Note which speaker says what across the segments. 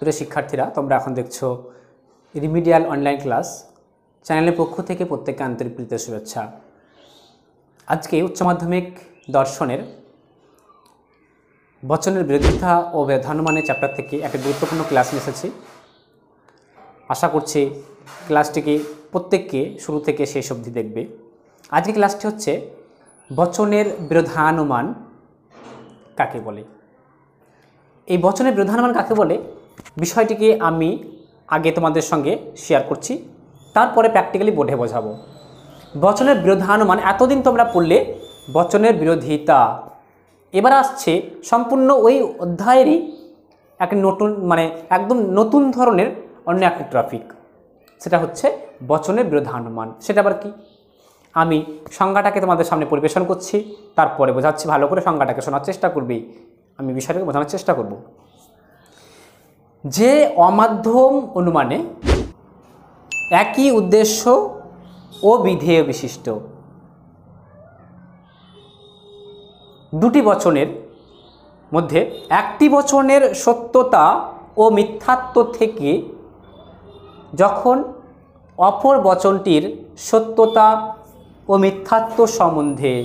Speaker 1: প্রিয় শিক্ষার্থীরা, তোমরা এখন দেখছো রিমিডিয়াল অনলাইন ক্লাস চ্যানেলের পক্ষ থেকে প্রত্যেককে আন্তরিক প্রীতি শুভেচ্ছা। আজকে উচ্চ মাধ্যমিক দর্শনের বচনের বিরোধিতা ও ব্যবধানমানের চ্যাপ্টার থেকে একটা গুরুত্বপূর্ণ ক্লাস নিয়ে এসেছি। আশা করছি ক্লাসটিকে প্রত্যেককে শুরু থেকে শেষ অবধি দেখবে। আজকে ক্লাসটি হচ্ছে বচনের বিরোধানুমান কাকে বলে। এই বচনের বিরোধানুমান কাকে বলে বিষয়টিকে আমি আগে তোমাদের সঙ্গে শেয়ার করছি, তারপরে প্র্যাকটিক্যালি বোর্ডে বোঝাবো। বচনের বিরোধানুমান এতদিন তোমরা পড়লে বচনের বিরোধিতা, এবার আসছে সম্পূর্ণ ওই অধ্যায়েরই এক নতুন একদম নতুন ধরনের অন্য একটি টপিক, সেটা হচ্ছে বচনের বিরোধানুমান। সেটা আবার কি আমি সংজ্ঞাটাকে তোমাদের সামনে পরিবেশন করছি, তারপরে বোঝাচ্ছি। ভালো করে সংজ্ঞাটাকে শোনার চেষ্টা করবি, আমি বিষয়টাকে বোঝানোর চেষ্টা করব। যে অমাধ্যম অনুমানে একই উদ্দেশ্য ও বিধেয় বিশিষ্ট দুটি বচনের মধ্যে একটি বচনের সত্যতা ও মিথ্যাত্ব থেকে যখন অপর বচনটির সত্যতা ও মিথ্যাত্ব সম্বন্ধে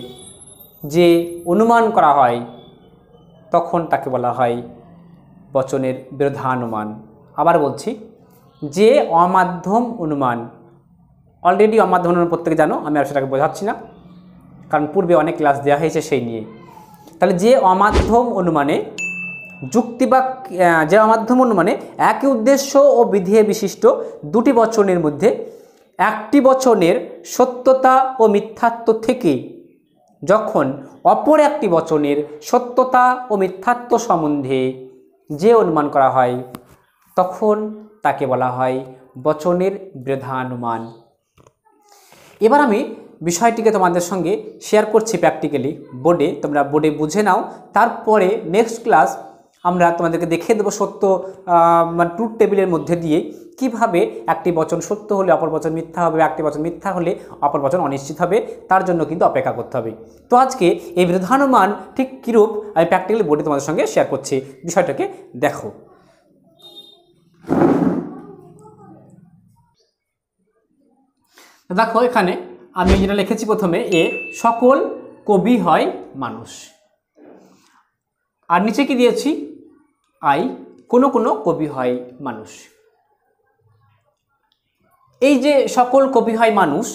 Speaker 1: যে অনুমান করা হয় তখন তাকে বলা হয় বচনের বিরোধানুমান। আবার বলছি, যে অমাধ্যম অনুমান, অলরেডি অমাধ্যম অনুমান প্রত্যেকে জানো, আমি আর সেটাকে বোঝাচ্ছি না, কারণ পূর্বে অনেক ক্লাস দেওয়া হয়েছে সেই নিয়ে। তাহলে যে অমাধ্যম অনুমানে যে অমাধ্যম অনুমানে একই উদ্দেশ্য ও বিধেয় বিশিষ্ট দুটি বচনের মধ্যে একটি বচনের সত্যতা ও মিথ্যাত্ব থেকে যখন অপর একটি বচনের সত্যতা ও মিথ্যাত্ব সম্বন্ধে যে অনুমান করা হয় তখন তাকে বলা হয় বচনের বিরোধানুমান। এবার আমি বিষয়টিকে তোমাদের সঙ্গে শেয়ার করছি প্র্যাকটিক্যালি বোর্ডে, তোমরা বোর্ডে বুঝে নাও। তারপরে নেক্সট ক্লাস আমরা তোমাদেরকে দেখিয়ে দেবো সত্য ট্রুথ টেবিলের মধ্যে দিয়ে কিভাবে একটি বচন সত্য হলে অপর বচন মিথ্যা হবে, একটি বচন মিথ্যা হলে অপর বচন অনিশ্চিত হবে। তার জন্য কিন্তু অপেক্ষা করতে হবে। তো আজকে এই বিরোধানুমান ঠিক কীরূপ আমি প্র্যাকটিক্যালি বোর্ডে তোমাদের সঙ্গে শেয়ার করছি, বিষয়টাকে দেখো। দেখো এখানে আমি যেটা লিখেছি প্রথমে, সকল কবি হয় মানুষ, আর নিচে কি দিয়েছি কোনো কোনো কবি হয় মানুষ। এই যে সকল কবি হয় মানুষ,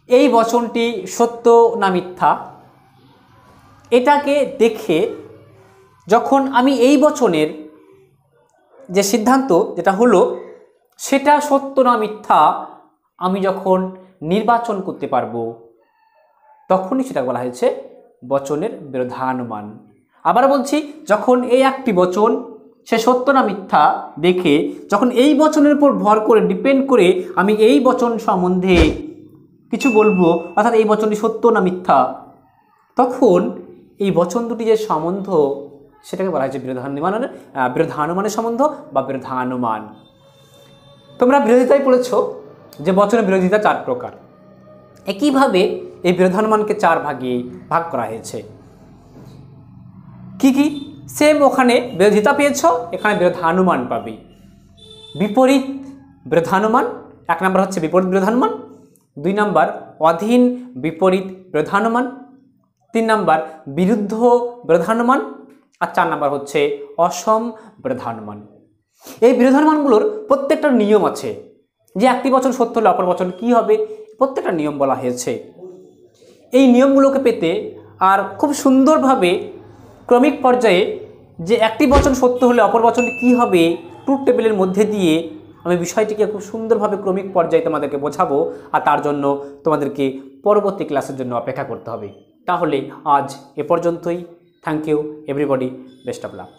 Speaker 1: এই বচনটি সত্য না মিথ্যা এটাকে দেখে যখন আমি এই বচনের যে সিদ্ধান্ত যেটা হলো সেটা সত্য না মিথ্যা আমি যখন নির্বাচন করতে পারবো তখনই সেটা বলা হয়েছে বচনের বিরোধানুমান। আবার বলছি, যখন এই একটি বচন সে সত্য না মিথ্যা দেখে যখন এই বচনের উপর ভর করে ডিপেন্ড করে আমি এই বচন সম্বন্ধে কিছু বলবো, অর্থাৎ এই বচনটি সত্য না মিথ্যা, তখন এই বচন দুটি যে সম্বন্ধ সেটাকে বলা হয়েছে বিরোধানুমানের সম্বন্ধ বা বিরোধানুমান। তোমরা বিরোধিতায় পড়েছ যে বচনের বিরোধিতা 4 প্রকার। একইভাবে এই বিরোধানুমানকে 4 ভাগে ভাগ করা হয়েছে। কি কি? সেম ওখানে বিরোধিতা পেয়েছ, এখানে বিরোধানুমান পাবে। বিপরীত বিরোধানুমান, 1 নম্বর হচ্ছে বিপরীত বিরোধানুমান, 2 নম্বর অধীন বিপরীত বিরোধানুমান, 3 নম্বর বিরুদ্ধ বিরোধানুমান, আর 4 নম্বর হচ্ছে অসম বিরোধানুমান। এই বিরোধানুমানগুলোর প্রত্যেকটা নিয়ম আছে, যে একটি বচন সত্য হলে অপর বচন কী হবে, প্রত্যেকটা নিয়ম বলা হয়েছে। এই নিয়মগুলোকে পেতে আর খুব সুন্দরভাবে ক্রমিক পর্যায়ে যে একটি বচন সত্য হলে অপর বচনটি কী হবে ট্রুথ টেবিলের মধ্যে দিয়ে আমি বিষয়টিকে খুব সুন্দরভাবে ক্রমিক পর্যায়ে তোমাদেরকে বোঝাবো, আর তার জন্য তোমাদেরকে পরবর্তী ক্লাসের জন্য অপেক্ষা করতে হবে। তাহলে আজ এ পর্যন্তই। Thank you everybody, best of lakh.